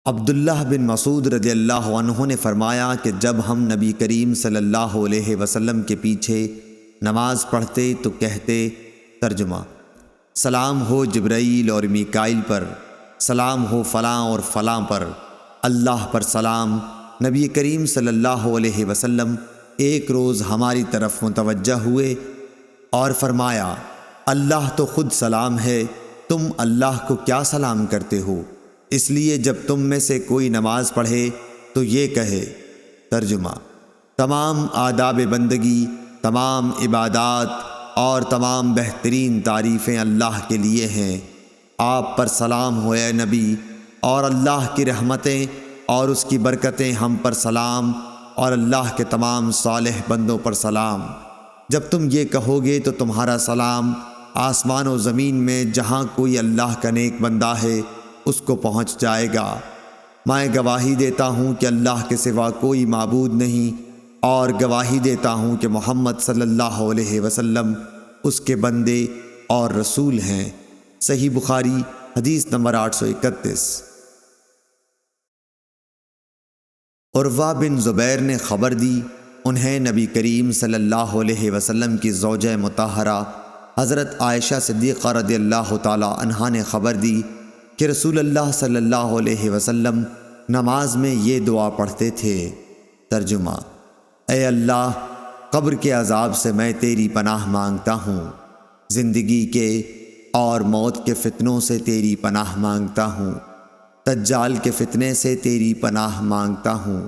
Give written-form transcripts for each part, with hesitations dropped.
عبداللہ بن مسعود رضی اللہ عنہ نے فرمایا کہ جب ہم نبی کریم صلی اللہ علیہ وسلم کے پیچھے نماز پڑھتے تو کہتے، ترجمہ: سلام ہو جبرائیل اور میکائیل پر، سلام ہو فلاں اور فلاں پر، اللہ پر سلام۔ نبی کریم صلی اللہ علیہ وسلم ایک روز ہماری طرف متوجہ ہوئے اور فرمایا، اللہ تو خود سلام ہے، تم اللہ کو کیا سلام کرتے ہو؟ اس لیے جب تم میں سے کوئی نماز پڑھے تو یہ کہے۔ ترجمہ: تمام آداب بندگی، تمام عبادات اور تمام بہترین تعریفیں اللہ کے لیے ہیں۔ آپ پر سلام ہو اے نبی، اور اللہ کی رحمتیں اور اس کی برکتیں ہم پر سلام، اور اللہ کے تمام صالح بندوں پر سلام۔ جب تم یہ کہو گے تو تمہارا سلام آسمان و زمین میں جہاں کوئی اللہ کا نیک بندہ ہے اس کو پہنچ جائے گا۔ میں گواہی دیتا ہوں کہ اللہ کے سوا کوئی معبود نہیں، اور گواہی دیتا ہوں کہ محمد صلی اللہ علیہ وسلم اس کے بندے اور رسول ہیں۔ صحیح بخاری حدیث نمبر 831۔ عروہ بن زبیر نے خبر دی، انہیں نبی کریم صلی اللہ علیہ وسلم کی زوجہ مطہرہ حضرت عائشہ صدیقہ رضی اللہ تعالی عنہا نے خبر دی کہ رسول اللہ صلی اللہ علیہ وسلم نماز میں یہ دعا پڑھتے تھے۔ ترجمہ: اے اللہ، قبر کے عذاب سے میں تیری پناہ مانگتا ہوں، زندگی کے اور موت کے فتنوں سے تیری پناہ مانگتا ہوں، دجال کے فتنے سے تیری پناہ مانگتا ہوں،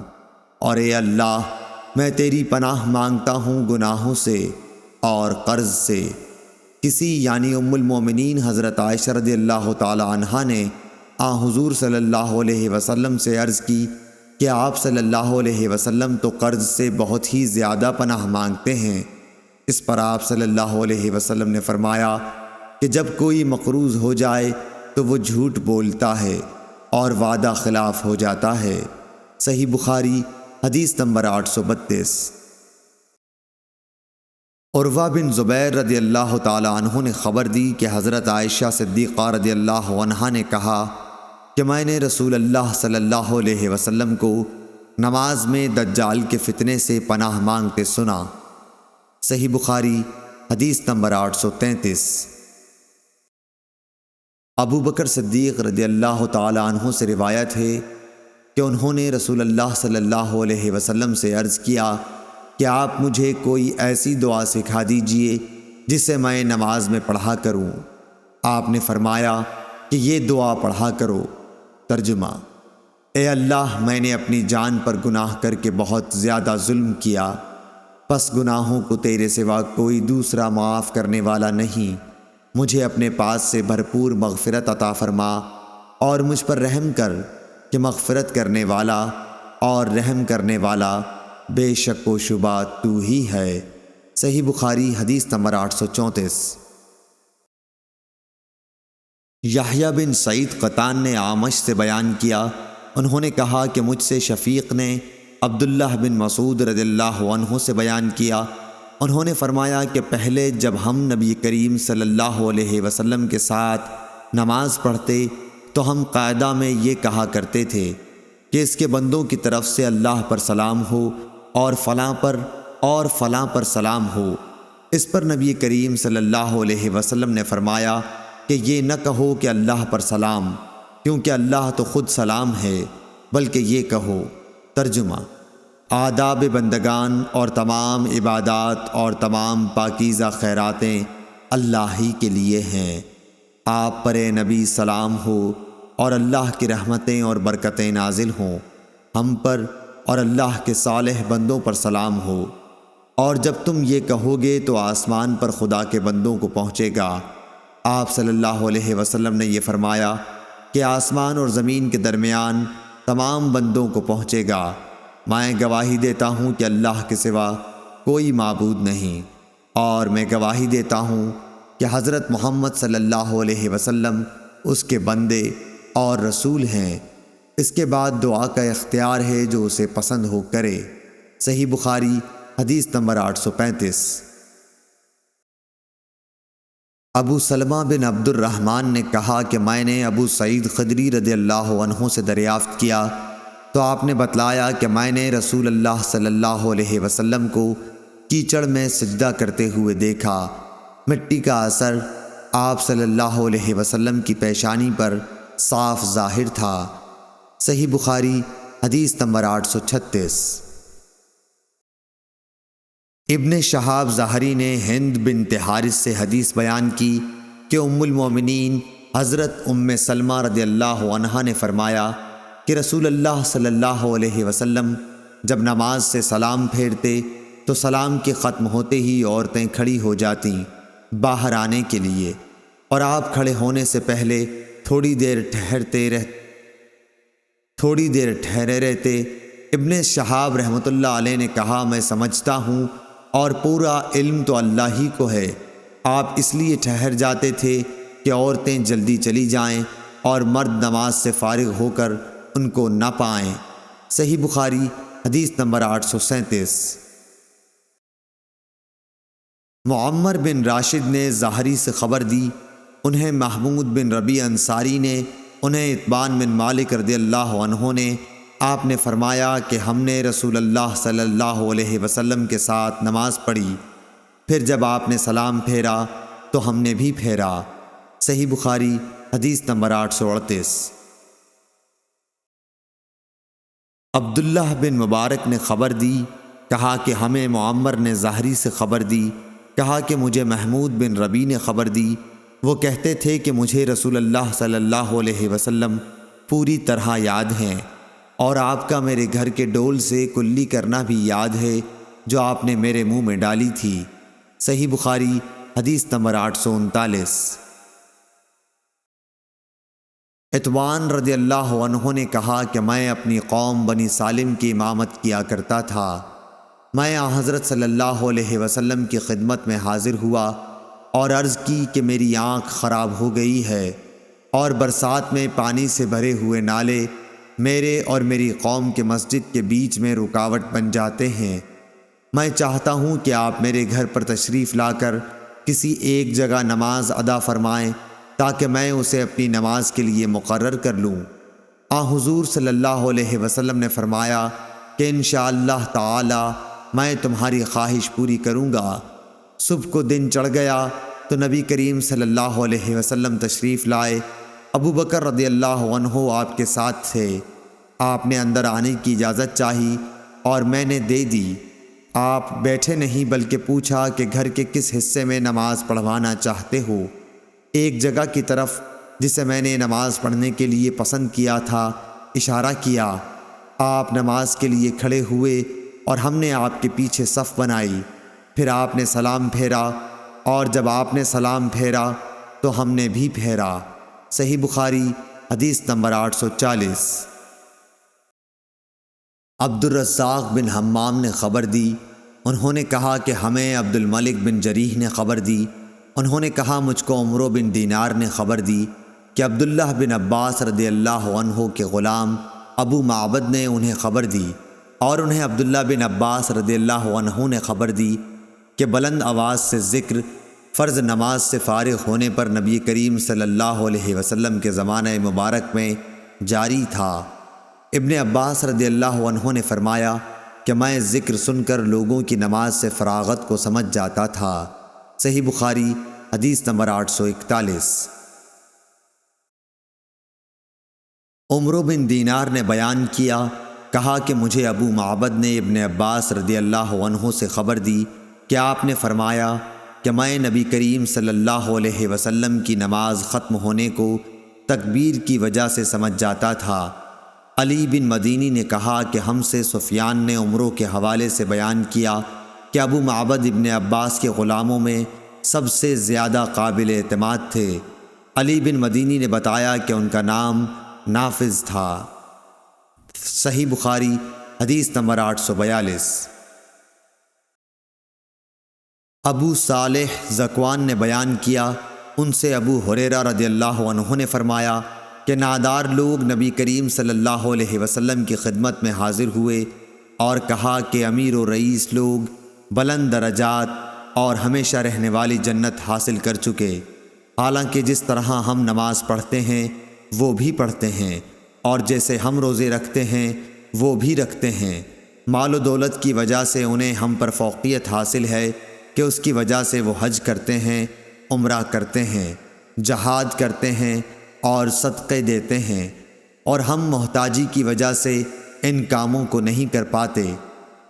اور اے اللہ، میں تیری پناہ مانگتا ہوں گناہوں سے اور قرض سے۔ کسی یعنی ام المومنین حضرت عائشہ رضی اللہ تعالی عنہا نے حضور صلی اللہ علیہ وسلم سے عرض کی کہ آپ صلی اللہ علیہ وسلم تو قرض سے بہت ہی زیادہ پناہ مانگتے ہیں۔ اس پر آپ صلی اللہ علیہ وسلم نے فرمایا کہ جب کوئی مقروض ہو جائے تو وہ جھوٹ بولتا ہے اور وعدہ خلاف ہو جاتا ہے۔ صحیح بخاری حدیث نمبر 832۔ عروہ بن زبیر رضی اللہ تعالی عنہ نے خبر دی کہ حضرت عائشہ صدیقہ رضی اللہ عنہا نے کہا کہ میں نے رسول اللہ صلی اللہ علیہ وسلم کو نماز میں دجال کے فتنے سے پناہ مانگتے سنا۔ صحیح بخاری حدیث نمبر 833۔ ابو بکر صدیق رضی اللہ تعالی عنہ سے روایت ہے کہ انہوں نے رسول اللہ صلی اللہ علیہ وسلم سے عرض کیا کہ آپ مجھے کوئی ایسی دعا سکھا دیجئے جسے میں نماز میں پڑھا کروں۔ آپ نے فرمایا کہ یہ دعا پڑھا کرو۔ ترجمہ: اے اللہ، میں نے اپنی جان پر گناہ کر کے بہت زیادہ ظلم کیا، پس گناہوں کو تیرے سوا کوئی دوسرا معاف کرنے والا نہیں۔ مجھے اپنے پاس سے بھرپور مغفرت عطا فرما اور مجھ پر رحم کر کہ مغفرت کرنے والا اور رحم کرنے والا بے شک و شبہ تو ہی ہے۔ صحیح بخاری حدیث نمبر 834۔ یحییٰ بن سعید قطان نے اعمش سے بیان کیا، انہوں نے کہا کہ مجھ سے شفیق نے عبداللہ بن مسعود رضی اللہ عنہ سے بیان کیا، انہوں نے فرمایا کہ پہلے جب ہم نبی کریم صلی اللہ علیہ وسلم کے ساتھ نماز پڑھتے تو ہم قاعدہ میں یہ کہا کرتے تھے کہ اس کے بندوں کی طرف سے اللہ پر سلام ہو اور فلاں پر اور فلاں پر سلام ہو۔ اس پر نبی کریم صلی اللہ علیہ وسلم نے فرمایا کہ یہ نہ کہو کہ اللہ پر سلام، کیونکہ اللہ تو خود سلام ہے، بلکہ یہ کہو۔ ترجمہ: آداب بندگان اور تمام عبادات اور تمام پاکیزہ خیراتیں اللہ ہی کے لیے ہیں۔ آپ پر اے نبی سلام ہو، اور اللہ کی رحمتیں اور برکتیں نازل ہوں۔ ہم پر اور اللہ کے صالح بندوں پر سلام ہو۔ اور جب تم یہ کہو گے تو آسمان پر خدا کے بندوں کو پہنچے گا۔ آپ صلی اللہ علیہ وسلم نے یہ فرمایا کہ آسمان اور زمین کے درمیان تمام بندوں کو پہنچے گا۔ میں گواہی دیتا ہوں کہ اللہ کے سوا کوئی معبود نہیں، اور میں گواہی دیتا ہوں کہ حضرت محمد صلی اللہ علیہ وسلم اس کے بندے اور رسول ہیں۔ اس کے بعد دعا کا اختیار ہے، جو اسے پسند ہو کرے۔ صحیح بخاری حدیث نمبر 835۔ ابو سلمہ بن عبد الرحمن نے کہا کہ میں نے ابو سعید خدری رضی اللہ عنہ سے دریافت کیا تو آپ نے بتلایا کہ میں نے رسول اللہ صلی اللہ علیہ وسلم کو کیچڑ میں سجدہ کرتے ہوئے دیکھا۔ مٹی کا اثر آپ صلی اللہ علیہ وسلم کی پیشانی پر صاف ظاہر تھا۔ صحیح بخاری حدیث نمبر 836۔ ابن شہاب ظاہری نے ہند بنت حارث سے حدیث بیان کی کہ ام المومنین حضرت ام سلمہ رضی اللہ عنہا نے فرمایا کہ رسول اللہ صلی اللہ علیہ وسلم جب نماز سے سلام پھیرتے تو سلام کے ختم ہوتے ہی عورتیں کھڑی ہو جاتیں باہر آنے کے لیے، اور آپ کھڑے ہونے سے پہلے تھوڑی دیر ٹھہرے رہتے۔ ابن شہاب رحمۃ اللہ علیہ نے کہا میں سمجھتا ہوں اور پورا علم تو اللہ ہی کو ہے، آپ اس لیے ٹھہر جاتے تھے کہ عورتیں جلدی چلی جائیں اور مرد نماز سے فارغ ہو کر ان کو نہ پائیں۔ صحیح بخاری حدیث نمبر 837۔ معمر بن راشد نے ظاہری سے خبر دی، انہیں محمود بن ربیع انصاری نے، انہیں اتبان بن مالک رضی اللہ عنہ نے، آپ نے فرمایا کہ ہم نے رسول اللہ صلی اللہ علیہ وسلم کے ساتھ نماز پڑھی، پھر جب آپ نے سلام پھیرا تو ہم نے بھی پھیرا۔ صحیح بخاری حدیث نمبر 838۔ عبداللہ بن مبارک نے خبر دی، کہا کہ ہمیں معمر نے ظاہری سے خبر دی، کہا کہ مجھے محمود بن ربیع نے خبر دی، وہ کہتے تھے کہ مجھے رسول اللہ صلی اللہ علیہ وسلم پوری طرح یاد ہیں، اور آپ کا میرے گھر کے ڈول سے کلی کرنا بھی یاد ہے جو آپ نے میرے منہ میں ڈالی تھی۔ صحیح بخاری حدیث نمبر 839۔ اتبان رضی اللہ عنہ نے کہا کہ میں اپنی قوم بنی سالم کی امامت کیا کرتا تھا، میں حضرت صلی اللہ علیہ وسلم کی خدمت میں حاضر ہوا اور عرض کی کہ میری آنکھ خراب ہو گئی ہے اور برسات میں پانی سے بھرے ہوئے نالے میرے اور میری قوم کے مسجد کے بیچ میں رکاوٹ بن جاتے ہیں، میں چاہتا ہوں کہ آپ میرے گھر پر تشریف لا کر کسی ایک جگہ نماز ادا فرمائیں تاکہ میں اسے اپنی نماز کے لیے مقرر کر لوں۔ حضور صلی اللہ علیہ وسلم نے فرمایا کہ انشاءاللہ تعالی میں تمہاری خواہش پوری کروں گا۔ صبح کو دن چڑھ گیا تو نبی کریم صلی اللہ علیہ وسلم تشریف لائے، ابو بکر رضی اللہ عنہ آپ کے ساتھ تھے، آپ نے اندر آنے کی اجازت چاہی اور میں نے دے دی۔ آپ بیٹھے نہیں بلکہ پوچھا کہ گھر کے کس حصے میں نماز پڑھوانا چاہتے ہو؟ ایک جگہ کی طرف جسے میں نے نماز پڑھنے کے لیے پسند کیا تھا اشارہ کیا۔ آپ نماز کے لیے کھڑے ہوئے اور ہم نے آپ کے پیچھے صف بنائی، پھر آپ نے سلام پھیرا اور جب آپ نے سلام پھیرا تو ہم نے بھی پھیرا۔ صحیح بخاری حدیث نمبر 840۔ عبد الرزاق بن حمام نے خبر دی، انہوں نے کہا کہ ہمیں عبد الملک بن جریح نے خبر دی، انہوں نے کہا مجھ کو عمرو بن دینار نے خبر دی کہ عبداللہ بن عباس رضی اللہ عنہ کے غلام ابو معبد نے انہیں خبر دی، اور انہیں عبداللہ بن عباس رضی اللہ عنہ نے خبر دی کہ بلند آواز سے ذکر فرض نماز سے فارغ ہونے پر نبی کریم صلی اللہ علیہ وسلم کے زمانہ مبارک میں جاری تھا۔ ابن عباس رضی اللہ عنہ نے فرمایا کہ میں ذکر سن کر لوگوں کی نماز سے فراغت کو سمجھ جاتا تھا۔ صحیح بخاری حدیث نمبر 841۔ عمرو بن دینار نے بیان کیا، کہا کہ مجھے ابو معبد نے ابن عباس رضی اللہ عنہ سے خبر دی کہ آپ نے فرمایا کہ میں نبی کریم صلی اللہ علیہ وسلم کی نماز ختم ہونے کو تکبیر کی وجہ سے سمجھ جاتا تھا۔ علی بن مدینی نے کہا کہ ہم سے سفیان نے عمرو کے حوالے سے بیان کیا کہ ابو معبد ابن عباس کے غلاموں میں سب سے زیادہ قابل اعتماد تھے۔ علی بن مدینی نے بتایا کہ ان کا نام نافذ تھا۔ صحیح بخاری حدیث نمبر 842۔ ابو صالح ذکوان نے بیان کیا، ان سے ابو ہریرہ رضی اللہ عنہ نے فرمایا کہ نادار لوگ نبی کریم صلی اللہ علیہ وسلم کی خدمت میں حاضر ہوئے اور کہا کہ امیر و رئیس لوگ بلند درجات اور ہمیشہ رہنے والی جنت حاصل کر چکے، حالانکہ جس طرح ہم نماز پڑھتے ہیں وہ بھی پڑھتے ہیں، اور جیسے ہم روزے رکھتے ہیں وہ بھی رکھتے ہیں۔ مال و دولت کی وجہ سے انہیں ہم پر فوقیت حاصل ہے کہ اس کی وجہ سے وہ حج کرتے ہیں، عمرہ کرتے ہیں، جہاد کرتے ہیں اور صدقے دیتے ہیں، اور ہم محتاجی کی وجہ سے ان کاموں کو نہیں کر پاتے۔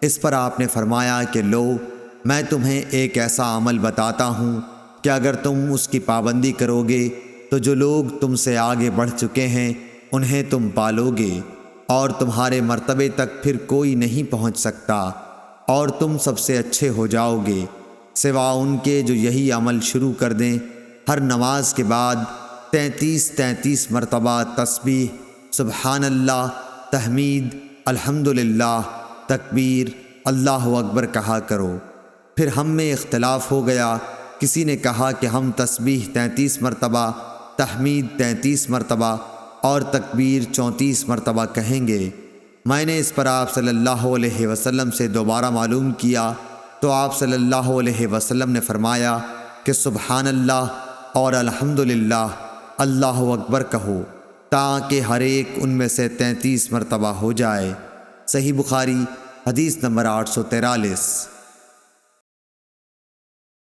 اس پر آپ نے فرمایا کہ لو، میں تمہیں ایک ایسا عمل بتاتا ہوں کہ اگر تم اس کی پابندی کرو گے تو جو لوگ تم سے آگے بڑھ چکے ہیں انہیں تم پالو گے، اور تمہارے مرتبے تک پھر کوئی نہیں پہنچ سکتا، اور تم سب سے اچھے ہو جاؤ گے، سوا ان کے جو یہی عمل شروع کر دیں۔ ہر نماز کے بعد 33 مرتبہ تسبیح، سبحان اللہ، تحمید، الحمدللہ، تکبیر، اللہ اکبر کہا کرو۔ پھر ہم میں اختلاف ہو گیا، کسی نے کہا کہ ہم تسبیح 33 مرتبہ، تحمید 33 مرتبہ اور تکبیر 34 مرتبہ کہیں گے۔ میں نے اس پر آپ صلی اللہ علیہ وسلم سے دوبارہ معلوم کیا تو آپ صلی اللہ علیہ وسلم نے فرمایا کہ سبحان اللہ اور الحمدللہ، اللہ اکبر کہو، تاکہ ہر ایک ان میں سے 33 مرتبہ ہو جائے۔ صحیح بخاری حدیث نمبر 843۔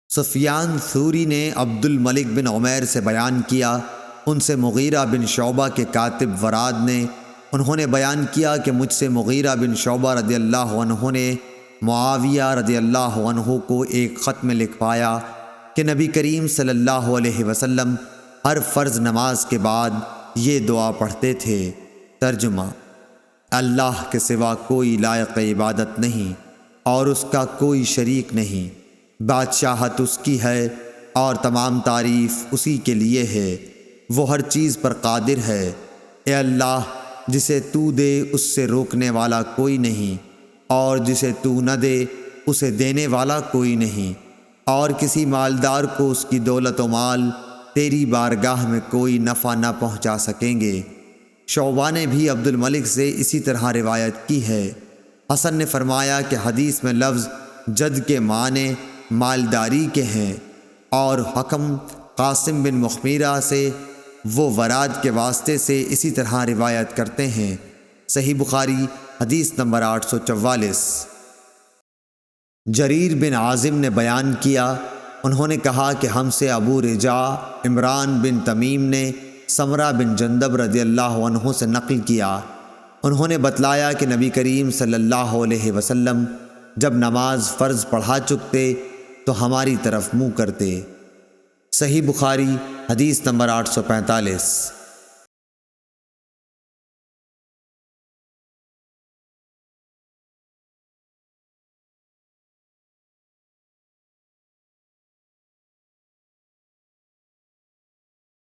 سفیان ثوری نے عبد الملک بن عمیر سے بیان کیا، ان سے مغیرہ بن شعبہ کے کاتب وراد نے، انہوں نے بیان کیا کہ مجھ سے مغیرہ بن شعبہ رضی اللہ عنہ نے معاویہ رضی اللہ عنہ کو ایک خط میں لکھوایا کہ نبی کریم صلی اللہ علیہ وسلم ہر فرض نماز کے بعد یہ دعا پڑھتے تھے۔ ترجمہ: اللہ کے سوا کوئی لائق عبادت نہیں اور اس کا کوئی شریک نہیں، بادشاہت اس کی ہے اور تمام تعریف اسی کے لیے ہے، وہ ہر چیز پر قادر ہے۔ اے اللہ، جسے تو دے اس سے روکنے والا کوئی نہیں، اور جسے تو نہ دے اسے دینے والا کوئی نہیں، اور کسی مالدار کو اس کی دولت و مال تیری بارگاہ میں کوئی نفع نہ پہنچا سکیں گے۔ شعبہ نے بھی عبد الملک سے اسی طرح روایت کی ہے۔ حسن نے فرمایا کہ حدیث میں لفظ جد کے معنی مالداری کے ہیں، اور حکم قاسم بن مخمیرہ سے وہ وراد کے واسطے سے اسی طرح روایت کرتے ہیں۔ صحیح بخاری حدیث نمبر 844۔ جریر بن عازم نے بیان کیا، انہوں نے کہا کہ ہم سے ابو رجاء عمران بن تمیم نے سمرہ بن جندب رضی اللہ عنہ سے نقل کیا، انہوں نے بتلایا کہ نبی کریم صلی اللہ علیہ وسلم جب نماز فرض پڑھا چکتے تو ہماری طرف منہ کرتے۔ صحیح بخاری حدیث نمبر 845۔